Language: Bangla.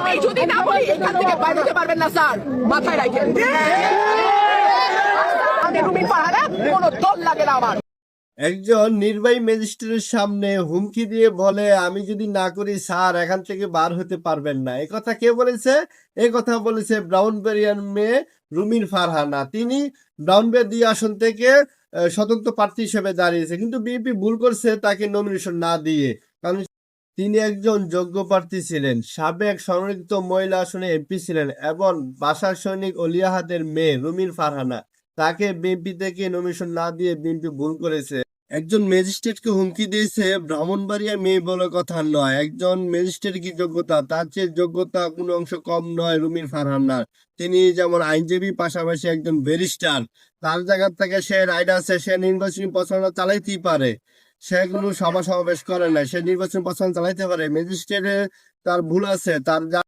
আমি যদি না বলি এখান থেকে বাইরে যেতে পারবেন না স্যার, মাথায় রাখেন। আমি রুমিন ফারহানা, কোনো দল লাগে না আমার। একজন নির্বাহী ম্যাজিস্ট্রেটের সামনে হুমকি দিয়ে বলে, আমি যদি না করি স্যার এখান থেকে বার হতে পারবেন না। এই কথা কে বলেছে? এই কথা বলেছে ব্রাউনবেরিয়ার মেয়ে রুমিন ফারহানা। তিনি ব্রাউনবেরিয়া আসন থেকে স্বতন্ত্র প্রার্থী হিসেবে দাঁড়িয়েছে, কিন্তু বিএনপি ভুল করছে তাকে নমিনেশন না দিয়ে। কারণ তিনি একজন যোগ্য প্রার্থী ছিলেন, সাবেক সংরক্ষিত মহিলা আসনে এমপি ছিলেন এবং বাসার সৈনিক অলিয়াহাদের মেয়ে রুমিন ফারহানা। তাকে বিএনপি থেকে নমিনেশন না দিয়ে বিএনপি ভুল করেছে। একজন ম্যাজিস্ট্রেটকে হুমকি দিয়েছে ব্রাহ্মণবাড়িয়া মেয়ে বলে কথা নয়। একজন ম্যাজিস্ট্রেট কি যোগ্যতা, তার চেয়ে যোগ্যতা কোনো অংশ কম নয় রুমিন ফারহানার। তিনি যেমন আইনজীবী, পাশাপাশি একজন ব্যারিস্টার। তার জায়গা থেকে সে রাইট আছে, সে নির্বাচনী প্রচারণা চালাইতেই পারে। সে কোনো সভা সমাবেশ করে না, সে নির্বাচনী প্রচারণা চালাইতে পারে। ম্যাজিস্ট্রেটের তার ভুল আছে, তার